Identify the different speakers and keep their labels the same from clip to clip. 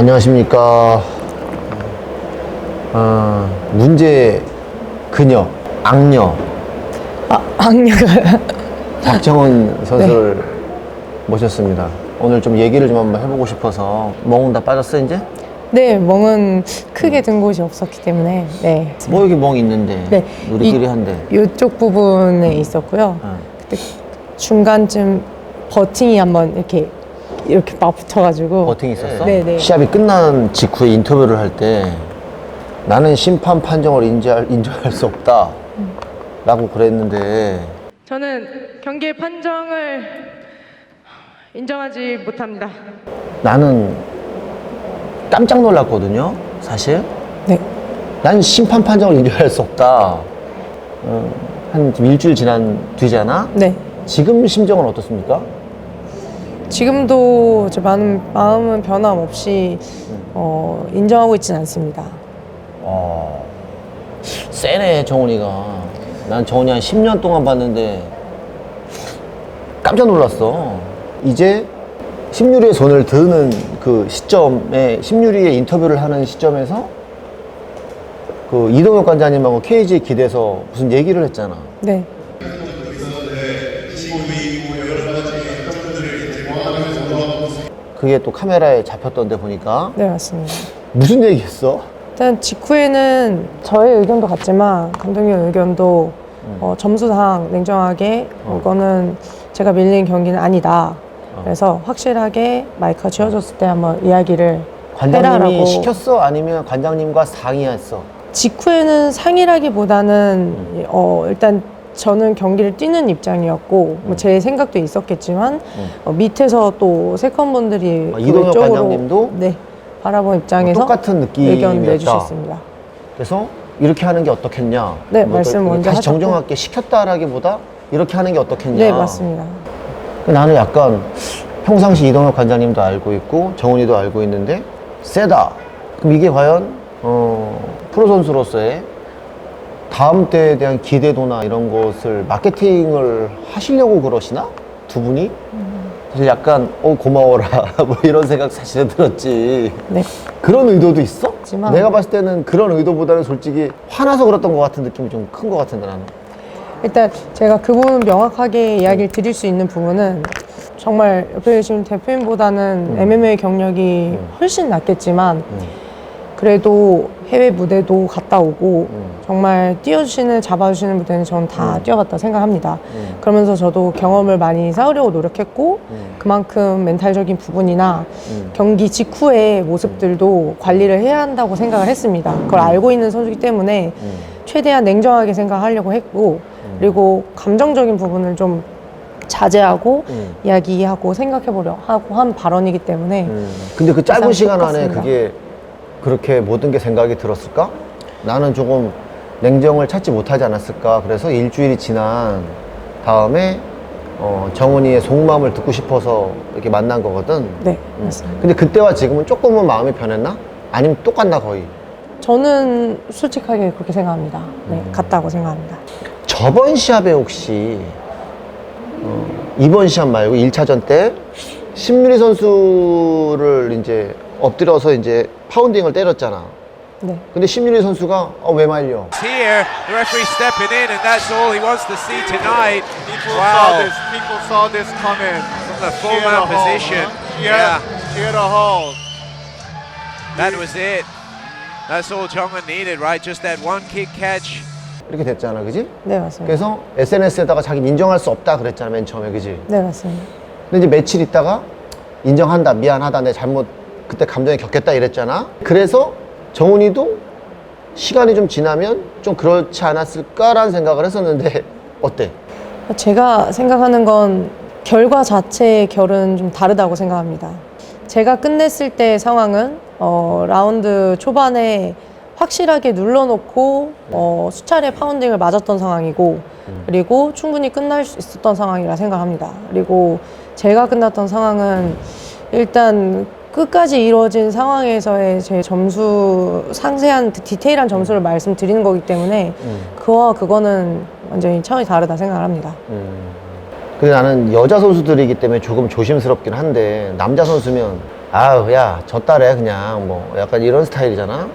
Speaker 1: 안녕하십니까. 문제 그녀, 악녀
Speaker 2: 악녀가
Speaker 1: 박정은 선수를 모셨습니다. 오늘 좀 얘기를 좀 한번 해보고 싶어서. 멍은 다 빠졌어 이제?
Speaker 2: 네, 멍은 크게 든 곳이 없었기 때문에 네.
Speaker 1: 뭐 여기 멍 있는데
Speaker 2: 네,
Speaker 1: 우리끼리 한데.
Speaker 2: 이쪽 부분에 있었고요. 그때 중간쯤 버팅이 한번 이렇게 막 붙어가지고
Speaker 1: 버팅이 있었어?
Speaker 2: 네네.
Speaker 1: 시합이 끝난 직후에 인터뷰를 할 때 나는 심판 판정을 인정할 수 없다 라고 그랬는데,
Speaker 2: 저는 경기의 판정을 인정하지 못합니다.
Speaker 1: 나는 깜짝 놀랐거든요 사실.
Speaker 2: 네.
Speaker 1: 난 심판 판정을 인정할 수 없다. 한 일주일 지난 뒤잖아?
Speaker 2: 네.
Speaker 1: 지금 심정은 어떻습니까?
Speaker 2: 지금도 제 마음은 변함없이 인정하고 있지는 않습니다.
Speaker 1: 세네 정훈이가. 난 정훈이 한 10년 동안 봤는데 깜짝 놀랐어. 이제 심유리의 손을 드는 그 시점에, 심유리의 인터뷰를 하는 시점에서 그 이동혁 관장님하고 KG에 기대서 무슨 얘기를 했잖아.
Speaker 2: 네.
Speaker 1: 그게 또 카메라에 잡혔던데 보니까.
Speaker 2: 네, 맞습니다.
Speaker 1: 무슨 얘기했어?
Speaker 2: 일단 직후에는 저의 의견도 같지만 감독님 의견도 점수상 냉정하게 이거는 제가 밀린 경기는 아니다. 그래서 확실하게 마이크가 쥐어졌을 때 한번 이야기를
Speaker 1: 관장님이
Speaker 2: 해라라고.
Speaker 1: 시켰어? 아니면 관장님과 상의했어?
Speaker 2: 직후에는 상의라기보다는 일단 저는 경기를 뛰는 입장이었고 뭐 제 생각도 있었겠지만 밑에서 또 세컨분들이
Speaker 1: 이동혁 관장님도
Speaker 2: 네, 바라본 입장에서
Speaker 1: 똑같은
Speaker 2: 의견
Speaker 1: 느낌이었다.
Speaker 2: 내주셨습니다.
Speaker 1: 그래서 이렇게 하는 게 어떻겠냐?
Speaker 2: 네, 말씀 먼저
Speaker 1: 다시
Speaker 2: 하셨고.
Speaker 1: 정정할게, 시켰다라기보다 이렇게 하는 게 어떻겠냐?
Speaker 2: 네, 맞습니다.
Speaker 1: 나는 약간 평상시 이동혁 관장님도 알고 있고 정훈이도 알고 있는데 세다. 그럼 이게 과연 프로 선수로서의 다음 때에 대한 기대도나 이런 것을 마케팅을 하시려고 그러시나? 두 분이? 사실 약간 고마워라 뭐 이런 생각 사실은 들었지.
Speaker 2: 네.
Speaker 1: 그런 의도도 있어?
Speaker 2: 하지만
Speaker 1: 내가 봤을 때는 그런 의도보다는 솔직히 화나서 그랬던 것 같은 느낌이 좀 큰 것 같은데 나는.
Speaker 2: 일단 제가 그 부분 명확하게 이야기를 드릴 수 있는 부분은 정말 옆에 계신 대표님보다는 MMA 경력이 훨씬 낫겠지만 그래도 해외 무대도 갔다 오고 정말 뛰어주시는, 잡아주시는 무대는 저는 다 뛰어봤다 생각합니다. 그러면서 저도 경험을 많이 쌓으려고 노력했고 그만큼 멘탈적인 부분이나 경기 직후의 모습들도 관리를 해야 한다고 생각을 했습니다. 그걸 알고 있는 선수이기 때문에 최대한 냉정하게 생각하려고 했고 그리고 감정적인 부분을 좀 자제하고 이야기하고 생각해보려 하고 한 발언이기 때문에
Speaker 1: 근데 그 짧은
Speaker 2: 항상
Speaker 1: 시간 안에
Speaker 2: 똑같습니다.
Speaker 1: 그게 그렇게 모든 게 생각이 들었을까? 나는 조금 냉정을 찾지 못하지 않았을까? 그래서 일주일이 지난 다음에 정훈이의 속마음을 듣고 싶어서 이렇게 만난 거거든.
Speaker 2: 네, 맞습니다.
Speaker 1: 근데 그때와 지금은 조금은 마음이 변했나? 아니면 똑같나 거의?
Speaker 2: 저는 솔직하게 그렇게 생각합니다. 네, 같다고 생각합니다.
Speaker 1: 저번 시합에 혹시 이번 시합 말고 1차전 때 심유리 선수를 이제 엎드려서 이제 파운딩을 때렸잖아.
Speaker 2: 네.
Speaker 1: 근데 심유리 선수가 왜 말려?
Speaker 3: Here, the referee stepping in, and that's all he wants to see tonight.
Speaker 4: People
Speaker 3: Wow,
Speaker 4: saw this coming.
Speaker 3: from the full mount position. Yeah,
Speaker 4: Cheer the hold.
Speaker 3: that was it. That's all Chongan needed, right? Just that one kick catch.
Speaker 1: 이렇게 됐잖아, 그지?
Speaker 2: 네, 맞습니다.
Speaker 1: 그래서 SNS에다가 자기 인정할 수 없다 그랬잖아, 맨 처음에, 그지?
Speaker 2: 네, 맞습니다.
Speaker 1: 근데 이제 며칠 있다가 인정한다, 미안하다, 내 잘못 그때 감정이 격했다 이랬잖아. 그래서 정훈이도 시간이 좀 지나면 좀 그렇지 않았을까라는 생각을 했었는데 어때?
Speaker 2: 제가 생각하는 건 결과 자체의 결은 좀 다르다고 생각합니다. 제가 끝냈을 때 상황은 라운드 초반에 확실하게 눌러놓고 수차례 파운딩을 맞았던 상황이고 그리고 충분히 끝날 수 있었던 상황이라 생각합니다. 그리고 제가 끝났던 상황은 일단 끝까지 이루어진 상황에서의 제 점수, 상세한 디테일한 점수를 말씀드리는 거기 때문에 그와 그거는 완전히 차원이 다르다 생각을 합니다.
Speaker 1: 근데 나는 여자 선수들이기 때문에 조금 조심스럽긴 한데 남자 선수면 아우 야 졌다래 그냥 뭐 약간 이런 스타일이잖아.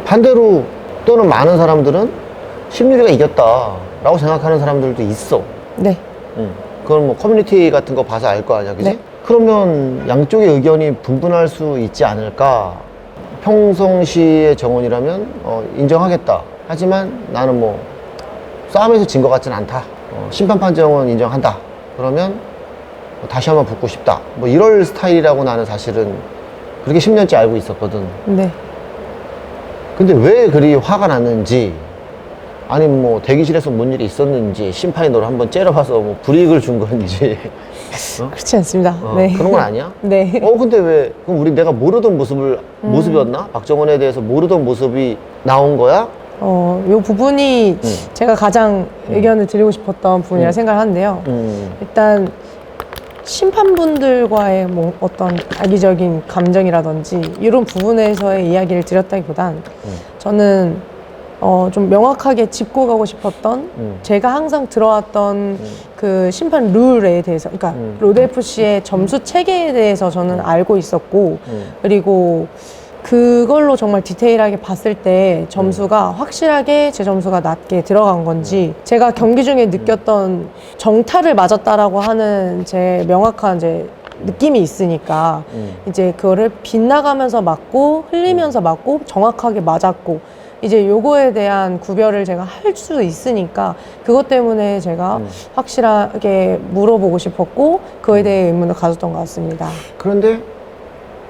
Speaker 1: 반대로 또는 많은 사람들은 심유리가 이겼다 라고 생각하는 사람들도 있어.
Speaker 2: 네.
Speaker 1: 그건 뭐 커뮤니티 같은 거 봐서 알 거 아니야, 그지?
Speaker 2: 네.
Speaker 1: 그러면 양쪽의 의견이 분분할 수 있지 않을까? 평성시의 정원이라면 인정하겠다. 하지만 나는 뭐 싸움에서 진 것 같진 않다. 심판 판정은 인정한다. 그러면 다시 한번 붙고 싶다. 뭐 이럴 스타일이라고 나는 사실은 그렇게 10년째 알고 있었거든.
Speaker 2: 네.
Speaker 1: 근데 왜 그리 화가 났는지, 아니면 뭐 대기실에서 뭔 일이 있었는지, 심판이 너를 한번 째려봐서 뭐 불이익을 준 건지.
Speaker 2: 그렇지 않습니다. 네.
Speaker 1: 그런 건 아니야?
Speaker 2: 네.
Speaker 1: 근데 왜, 그럼 내가 모르던 모습이었나? 박정원에 대해서 모르던 모습이 나온 거야?
Speaker 2: 요 부분이 제가 가장 의견을 드리고 싶었던 부분이라 생각을 하는데요. 일단 심판분들과의 뭐 어떤 악의적인 감정이라든지 이런 부분에서의 이야기를 드렸다기보단 저는 좀 명확하게 짚고 가고 싶었던 제가 항상 들어왔던 그 심판 룰에 대해서, 그러니까 로드 FC의 점수 체계에 대해서 저는 알고 있었고, 그리고 그걸로 정말 디테일하게 봤을 때 점수가 확실하게 제 점수가 낮게 들어간 건지, 제가 경기 중에 느꼈던 정타를 맞았다라고 하는 제 명확한 이제 느낌이 있으니까 이제 그거를 빗나가면서 맞고 흘리면서 맞고 정확하게 맞았고, 이제 요거에 대한 구별을 제가 할 수 있으니까 그것 때문에 제가 확실하게 물어보고 싶었고 그거에 대해 의문을 가졌던 것 같습니다.
Speaker 1: 그런데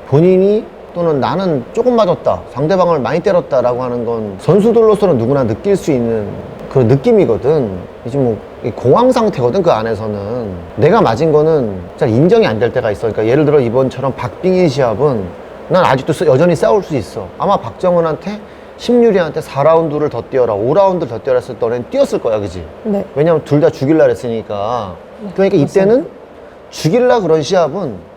Speaker 1: 본인이 또는 나는 조금 맞았다, 상대방을 많이 때렸다라고 하는 건 선수들로서는 누구나 느낄 수 있는 그런 느낌이거든. 이제 뭐 공황 상태거든. 그 안에서는 내가 맞은 거는 잘 인정이 안 될 때가 있어. 그러니까 예를 들어 이번처럼 박빙인 시합은 난 아직도 여전히 싸울 수 있어. 아마 박정은한테 심유리한테 4라운드를 더 뛰어라, 5라운드를 더 뛰어라 했을 때 너는 뛰었을 거야, 그지?
Speaker 2: 네.
Speaker 1: 왜냐면 둘 다 죽일라 그랬으니까. 그러니까 이때는 죽일라 그런 시합은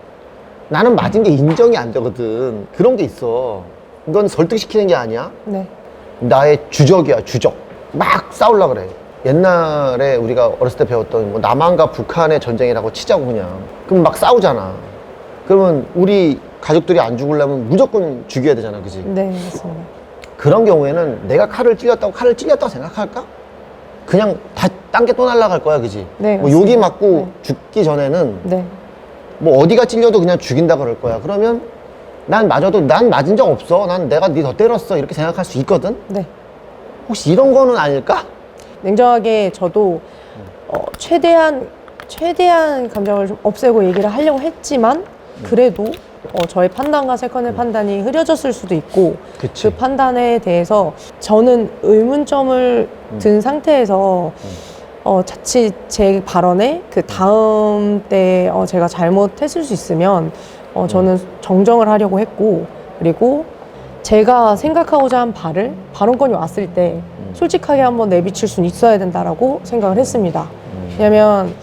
Speaker 1: 나는 맞은 게 인정이 안 되거든. 그런 게 있어. 이건 설득시키는 게 아니야.
Speaker 2: 네.
Speaker 1: 나의 주적이야, 주적. 막 싸울라 그래. 옛날에 우리가 어렸을 때 배웠던 뭐 남한과 북한의 전쟁이라고 치자고 그냥. 그럼 막 싸우잖아. 그러면 우리 가족들이 안 죽으려면 무조건 죽여야 되잖아, 그지?
Speaker 2: 네, 맞습니다.
Speaker 1: 그런 경우에는 내가 칼을 찔렸다고 생각할까? 그냥 다 딴 게 또 날아갈 거야, 그지?
Speaker 2: 네,
Speaker 1: 뭐
Speaker 2: 맞습니다.
Speaker 1: 욕이 맞고
Speaker 2: 네.
Speaker 1: 죽기 전에는
Speaker 2: 네.
Speaker 1: 뭐 어디가 찔려도 그냥 죽인다 그럴 거야. 그러면 난 맞아도 난 맞은 적 없어. 난 내가 니 더 때렸어. 이렇게 생각할 수 있거든?
Speaker 2: 네.
Speaker 1: 혹시 이런 거는 아닐까?
Speaker 2: 냉정하게 저도 최대한 감정을 좀 없애고 얘기를 하려고 했지만 그래도 저의 판단과 세컨의 판단이 흐려졌을 수도 있고,
Speaker 1: 그치.
Speaker 2: 그 판단에 대해서 저는 의문점을 든 상태에서 자칫 제 발언에 그 다음 때 제가 잘못했을 수 있으면 저는 정정을 하려고 했고, 그리고 제가 생각하고자 한 바를 발언권이 왔을 때 솔직하게 한번 내비칠 수는 있어야 된다라고 생각을 했습니다. 왜냐면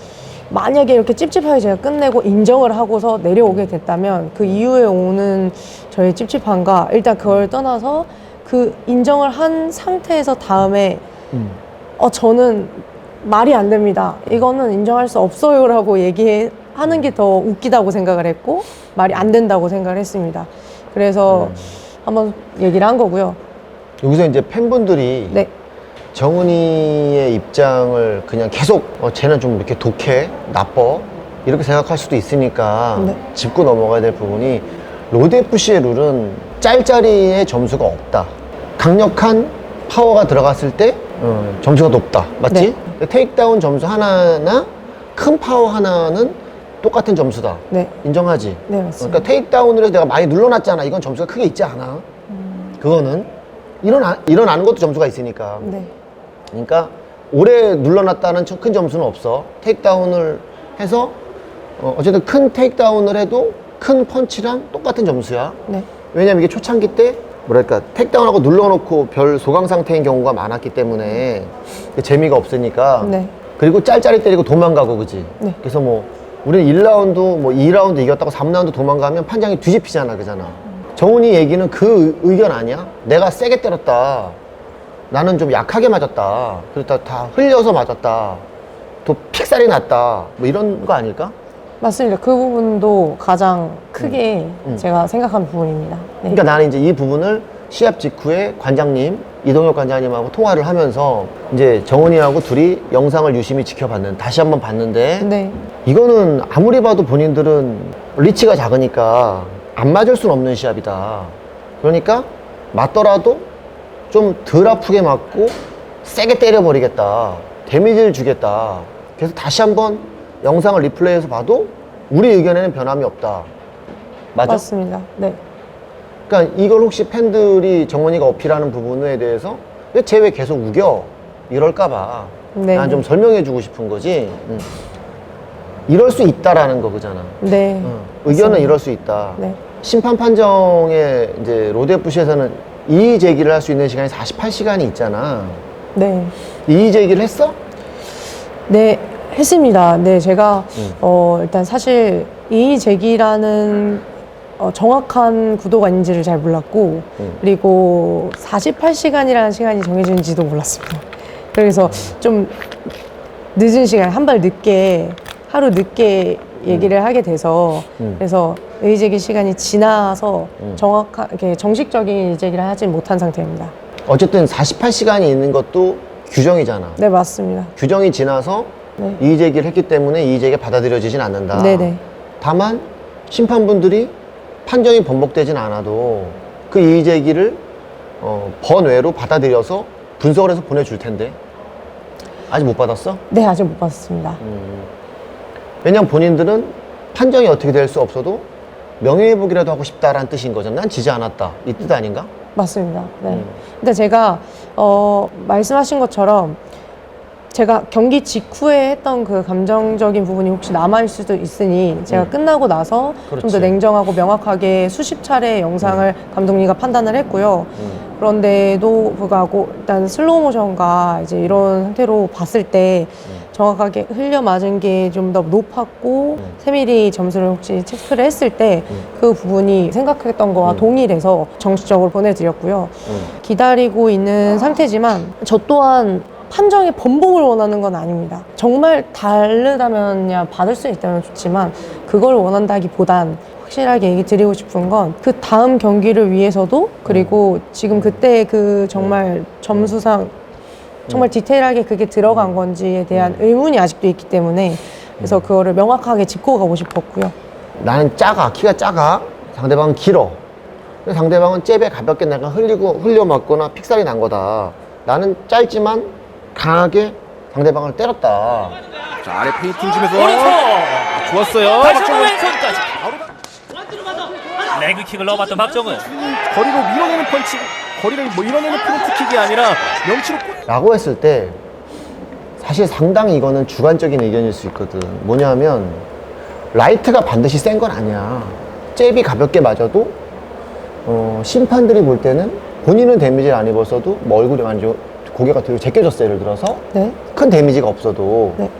Speaker 2: 만약에 이렇게 찝찝하게 제가 끝내고 인정을 하고서 내려오게 됐다면 그 이후에 오는 저의 찝찝함과, 일단 그걸 떠나서 그 인정을 한 상태에서 다음에 저는 말이 안 됩니다, 이거는 인정할 수 없어요 라고 얘기하는 게 더 웃기다고 생각을 했고 말이 안 된다고 생각을 했습니다. 그래서 한번 얘기를 한 거고요.
Speaker 1: 여기서 이제 팬분들이
Speaker 2: 네.
Speaker 1: 정은이의 입장을 그냥 계속 쟤는 좀 이렇게 독해, 나빠 이렇게 생각할 수도 있으니까
Speaker 2: 네.
Speaker 1: 짚고 넘어가야 될 부분이, 로드FC의 룰은 짤짤이의 점수가 없다. 강력한 파워가 들어갔을 때 점수가 높다. 맞지? 테이크다운 점수 하나나 큰 파워 하나는 똑같은 점수다.
Speaker 2: 네.
Speaker 1: 인정하지?
Speaker 2: 네, 맞습니다.
Speaker 1: 그러니까 테이크다운을 해서 내가 많이 눌러놨잖아. 이건 점수가 크게 있지 않아. 그거는 일어나는 것도 점수가 있으니까.
Speaker 2: 네.
Speaker 1: 그러니까 오래 눌러놨다는 큰 점수는 없어. 테이크다운을 해서 어쨌든 큰 테이크다운을 해도 큰 펀치랑 똑같은 점수야.
Speaker 2: 네.
Speaker 1: 왜냐면 이게 초창기 때 뭐랄까 테이크다운하고 눌러놓고 별 소강 상태인 경우가 많았기 때문에 재미가 없으니까.
Speaker 2: 네.
Speaker 1: 그리고 짤짤이 때리고 도망가고, 그지?
Speaker 2: 네.
Speaker 1: 그래서 뭐 우리는 1라운드 뭐 2라운드 이겼다고 3라운드 도망가면 판장이 뒤집히잖아, 그잖아. 정훈이 얘기는 그 의견 아니야? 내가 세게 때렸다, 나는 좀 약하게 맞았다, 그러다 다 흘려서 맞았다, 또 픽살이 났다, 뭐 이런 거 아닐까?
Speaker 2: 맞습니다. 그 부분도 가장 크게 제가 생각한 부분입니다. 네.
Speaker 1: 그러니까 나는 이제 이 부분을 시합 직후에 관장님, 이동혁 관장님하고 통화를 하면서 이제 정은이하고 둘이 영상을 유심히 지켜봤는데, 다시 한번 봤는데,
Speaker 2: 네.
Speaker 1: 이거는 아무리 봐도 본인들은 리치가 작으니까 안 맞을 수는 없는 시합이다. 그러니까 맞더라도 좀 덜 아프게 맞고 세게 때려버리겠다. 데미지를 주겠다. 그래서 다시 한번 영상을 리플레이해서 봐도 우리 의견에는 변함이 없다. 맞아?
Speaker 2: 맞습니다. 네.
Speaker 1: 그러니까 이걸 혹시 팬들이 정원이가 어필하는 부분에 대해서 쟤 왜 계속 우겨? 이럴까봐
Speaker 2: 네.
Speaker 1: 난 좀 설명해주고 싶은 거지. 이럴 수 있다라는 거 그잖아.
Speaker 2: 네.
Speaker 1: 의견은
Speaker 2: 맞습니다.
Speaker 1: 이럴 수 있다.
Speaker 2: 네.
Speaker 1: 심판 판정에 이제 로드FC에서는 이의 제기를 할 수 있는 시간이 48시간이 있잖아.
Speaker 2: 네.
Speaker 1: 이의 제기를 했어?
Speaker 2: 네, 했습니다. 네, 제가 일단 사실 이의 제기라는 정확한 구도가 있는지를 잘 몰랐고 그리고 48시간이라는 시간이 정해진지도 몰랐습니다. 그래서 좀 늦은 시간, 한 발 늦게 하루 늦게 얘기를 하게 돼서 그래서 이의 제기 시간이 지나서 정확하게 정식적인 이의 제기를 하지 못한 상태입니다.
Speaker 1: 어쨌든 48시간이 있는 것도 규정이잖아.
Speaker 2: 네, 맞습니다.
Speaker 1: 규정이 지나서
Speaker 2: 네.
Speaker 1: 이의 제기를 했기 때문에 이의 제기가 받아들여지진 않는다.
Speaker 2: 네네.
Speaker 1: 다만 심판분들이 판정이 번복되진 않아도 그 이의 제기를 번외로 받아들여서 분석을 해서 보내줄 텐데 아직 못 받았어?
Speaker 2: 네, 아직 못 봤습니다.
Speaker 1: 왜냐면 본인들은 판정이 어떻게 될 수 없어도 명예회복이라도 하고 싶다라는 뜻인 거잖아. 난 지지 않았다. 이 뜻 아닌가?
Speaker 2: 맞습니다. 네. 근데 제가 말씀하신 것처럼 제가 경기 직후에 했던 그 감정적인 부분이 혹시 남아있을 수도 있으니 제가 끝나고 나서 좀
Speaker 1: 그렇지.
Speaker 2: 더 냉정하고 명확하게 수십 차례 영상을 감독님과 판단을 했고요. 그런데도 불구하고 일단 슬로우 모션과 이제 이런 상태로 봤을 때 정확하게 흘려 맞은 게 좀 더 높았고 세밀히 점수를 혹시 체크를 했을 때 그 부분이 생각했던 거와 동일해서 정식적으로 보내드렸고요. 기다리고 있는 상태지만 저 또한 판정의 번복을 원하는 건 아닙니다. 정말 다르다면 받을 수 있다면 좋지만 그걸 원한다기보단 확실하게 얘기 드리고 싶은 건 그 다음 경기를 위해서도 그리고 지금 그때 그 정말 점수상 정말 디테일하게 그게 들어간 건지에 대한 의문이 아직도 있기 때문에 그래서 그거를 명확하게 짚고 가고 싶었고요.
Speaker 1: 나는 작아. 키가 작아. 상대방은 길어. 근데 상대방은 잽에 가볍게 내가 흘려 맞거나 픽살이 난 거다. 나는 짧지만 강하게 상대방을 때렸다.
Speaker 5: 자, 아래 페인팅 주면서
Speaker 6: 오른손!
Speaker 5: 좋았어요.
Speaker 6: 다시
Speaker 5: 박정은.
Speaker 6: 한번 왼손까지. 레그킥을 넣어봤던 박정은.
Speaker 5: 거리로 밀어내는 펀치, 거리를 뭐 밀어내는 프론트킥이 아니라 명치로
Speaker 1: 라고 했을 때 사실 상당히 이거는 주관적인 의견일 수 있거든. 뭐냐면 라이트가 반드시 센 건 아니야. 잽이 가볍게 맞아도 심판들이 볼 때는 본인은 데미지를 안 입었어도 뭐 얼굴이 완전 고개가 뒤로 제껴졌어 예를 들어서
Speaker 2: 네.
Speaker 1: 큰 데미지가 없어도
Speaker 2: 네.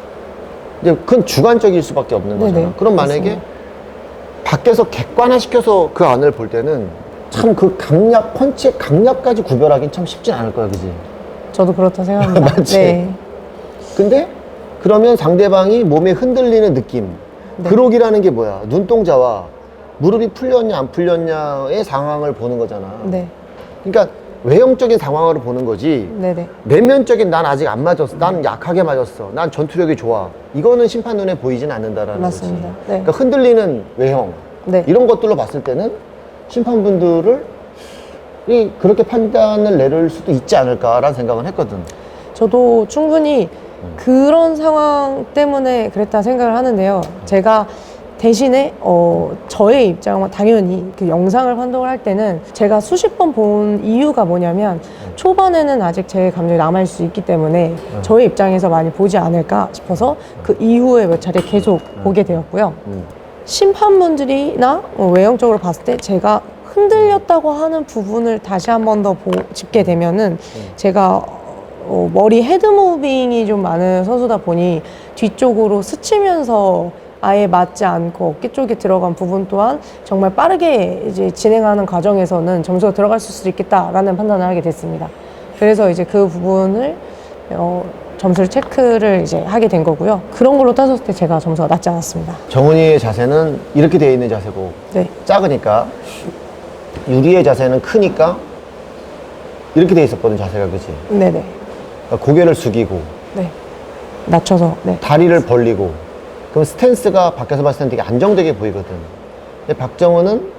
Speaker 1: 이제 그건 주관적일 수밖에 없는 거잖아.
Speaker 2: 네네.
Speaker 1: 그럼 만약에
Speaker 2: 맞습니다.
Speaker 1: 밖에서 객관화시켜서 그 안을 볼 때는 참 그 강약, 펀치의 강약까지 구별하기는 참 쉽진 않을 거야, 그지?
Speaker 2: 저도 그렇다 생각합니다.
Speaker 1: 맞지?
Speaker 2: 네.
Speaker 1: 근데 그러면 상대방이 몸에 흔들리는 느낌.
Speaker 2: 네.
Speaker 1: 그록이라는 게 뭐야? 눈동자와 무릎이 풀렸냐 안 풀렸냐의 상황을 보는 거잖아.
Speaker 2: 네.
Speaker 1: 그러니까 외형적인 상황으로 보는 거지.
Speaker 2: 네네.
Speaker 1: 내면적인 난 아직 안 맞았어. 난 약하게 맞았어. 난 전투력이 좋아. 이거는 심판 눈에 보이진 않는다라는
Speaker 2: 맞습니다.
Speaker 1: 거지.
Speaker 2: 네.
Speaker 1: 그러니까 흔들리는 외형.
Speaker 2: 네.
Speaker 1: 이런 것들로 봤을 때는 심판분들을 그렇게 판단을 내릴 수도 있지 않을까라는 생각은 했거든.
Speaker 2: 저도 충분히 그런 상황 때문에 그랬다 생각을 하는데요. 제가 대신에 저의 입장은 당연히 그 영상을 판독을 할 때는 제가 수십 번 본 이유가 뭐냐면 초반에는 아직 제 감정이 남아있을 수 있기 때문에 저의 입장에서 많이 보지 않을까 싶어서 그 이후에 몇 차례 계속 보게 되었고요. 심판분들이나 외형적으로 봤을 때 제가 흔들렸다고 하는 부분을 다시 한 번 더 짚게 되면은 제가 머리 헤드 무빙이 좀 많은 선수다 보니 뒤쪽으로 스치면서 아예 맞지 않고 어깨 쪽에 들어간 부분 또한 정말 빠르게 이제 진행하는 과정에서는 점수가 들어갈 수 있겠다라는 판단을 하게 됐습니다. 그래서 이제 그 부분을 점수를 체크를 이제 하게 된 거고요. 그런 걸로 따졌을 때 제가 점수가 낮지 않았습니다.
Speaker 1: 정은이의 자세는 이렇게 되어 있는 자세고
Speaker 2: 네,
Speaker 1: 작으니까, 유리의 자세는 크니까 이렇게 돼 있었거든, 자세가. 그치?
Speaker 2: 네네,
Speaker 1: 그러니까 고개를 숙이고
Speaker 2: 네, 낮춰서 네,
Speaker 1: 다리를 벌리고, 그럼 스탠스가 밖에서 봤을 때 되게 안정되게 보이거든. 근데 박정은은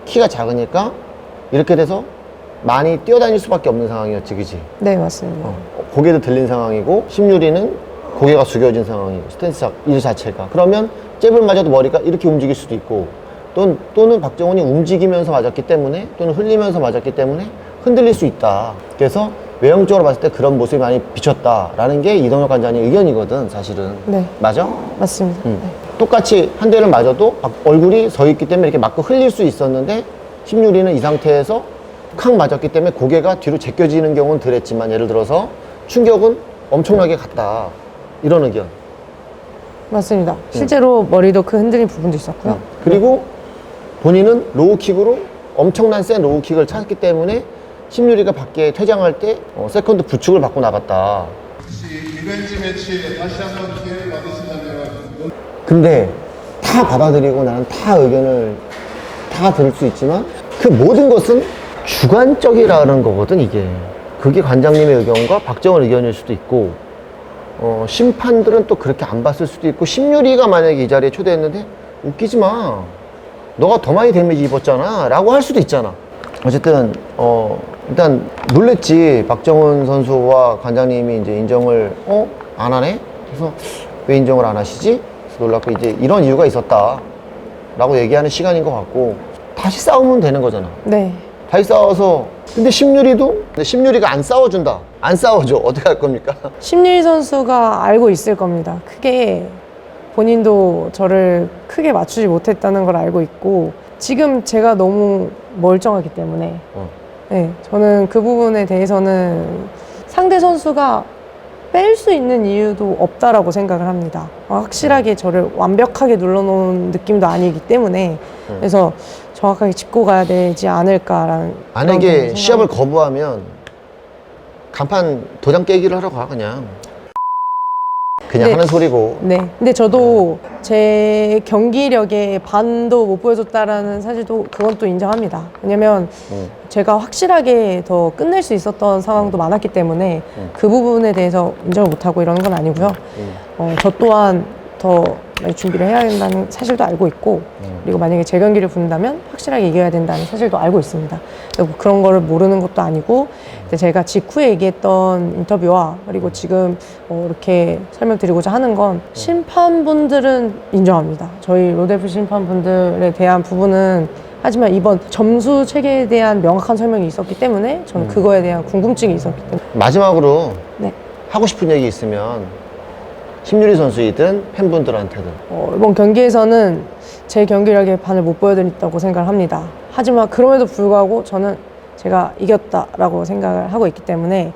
Speaker 1: 키가 작으니까 이렇게 돼서 많이 뛰어다닐 수밖에 없는 상황이었지, 그치?
Speaker 2: 네 맞습니다.
Speaker 1: 고개도 들린 상황이고, 심유리는 고개가 숙여진 상황이고, 스탠스 일 자체가. 그러면 잽을 맞아도 머리가 이렇게 움직일 수도 있고, 또는 박정훈이 움직이면서 맞았기 때문에, 또는 흘리면서 맞았기 때문에 흔들릴 수 있다. 그래서 외형적으로 봤을 때 그런 모습이 많이 비쳤다라는 게 이동혁 관장의 의견이거든, 사실은.
Speaker 2: 네.
Speaker 1: 맞아?
Speaker 2: 맞습니다. 네.
Speaker 1: 똑같이 한 대를 맞아도 얼굴이 서 있기 때문에 이렇게 맞고 흘릴 수 있었는데, 심유리는 이 상태에서 칵 맞았기 때문에 고개가 뒤로 제껴지는 경우는 덜했지만, 예를 들어서 충격은 엄청나게 갔다. 이런 의견.
Speaker 2: 맞습니다. 실제로 머리도 그 흔들린 부분도 있었고요.
Speaker 1: 그리고 본인은 로우킥으로 엄청난 센 로우킥을 찼기 때문에 심유리가 밖에 퇴장할 때 세컨드 부축을 받고 나갔다.
Speaker 6: 리벤지 매치에 다시 한번 기회를 받으신다면.
Speaker 1: 근데 다 받아들이고 나는 다 의견을 다 들을 수 있지만, 그 모든 것은 주관적이라는 거거든, 이게. 그게 관장님의 의견과 박정은 의견일 수도 있고, 심판들은 또 그렇게 안 봤을 수도 있고, 심유리가 만약에 이 자리에 초대했는데 웃기지 마, 너가 더 많이 데미지 입었잖아 라고 할 수도 있잖아. 어쨌든 일단 놀랬지. 박정은 선수와 관장님이 이제 인정을 안 하네? 그래서 왜 인정을 안 하시지? 그래서 놀랐고, 이제 이런 이유가 있었다 라고 얘기하는 시간인 것 같고, 다시 싸우면 되는 거잖아.
Speaker 2: 네.
Speaker 1: 다시 싸워서. 근데 심유리가 안 싸워준다, 안 싸워줘, 어떻게 할 겁니까?
Speaker 2: 심유리 선수가 알고 있을 겁니다. 크게 본인도 저를 크게 맞추지 못했다는 걸 알고 있고, 지금 제가 너무 멀쩡하기 때문에 네, 저는 그 부분에 대해서는 상대 선수가 뺄 수 있는 이유도 없다라고 생각을 합니다. 확실하게 저를 완벽하게 눌러놓은 느낌도 아니기 때문에, 그래서 정확하게 짚고 가야 되지 않을까라는.
Speaker 1: 만약에 시합을 거부하면 간판 도장 깨기를 하러 가, 그냥
Speaker 2: 네.
Speaker 1: 하는 소리고.
Speaker 2: 네. 근데 저도 제 경기력에 반도 못 보여줬다라는 사실도 그건 또 인정합니다. 왜냐면 제가 확실하게 더 끝낼 수 있었던 상황도 많았기 때문에 그 부분에 대해서 인정을 못하고 이러는 건 아니고요. 저 또한 더 많이 준비를 해야 된다는 사실도 알고 있고, 그리고 만약에 제 경기를 붙는다면 확실하게 이겨야 된다는 사실도 알고 있습니다. 그리고 그런 거를 모르는 것도 아니고, 제가 직후에 얘기했던 인터뷰와 그리고 지금 이렇게 설명드리고자 하는 건, 심판분들은 인정합니다. 저희 로데프 심판분들에 대한 부분은. 하지만 이번 점수 체계에 대한 명확한 설명이 있었기 때문에 저는 그거에 대한 궁금증이 있었기 때문에.
Speaker 1: 마지막으로
Speaker 2: 네.
Speaker 1: 하고 싶은 얘기 있으면 심유리 선수이든 팬분들한테든.
Speaker 2: 이번 경기에서는 제 경기력에 반을 못 보여드렸다고 생각을 합니다. 하지만 그럼에도 불구하고 저는 제가 이겼다라고 생각을 하고 있기 때문에,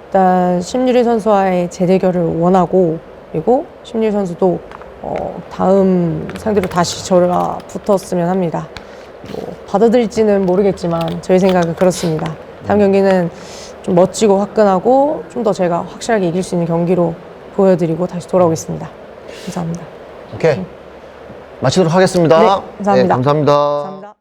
Speaker 2: 일단 심유리 선수와의 재대결을 원하고, 그리고 심유리 선수도 다음 상대로 다시 저랑 붙었으면 합니다. 받아들일지는 모르겠지만 저희 생각은 그렇습니다. 다음 경기는 좀 멋지고 화끈하고 좀 더 제가 확실하게 이길 수 있는 경기로 보여드리고 다시 돌아오겠습니다. 감사합니다.
Speaker 1: 오케이. 마치도록 하겠습니다.
Speaker 2: 네, 감사합니다.
Speaker 1: 감사합니다.
Speaker 2: 감사합니다.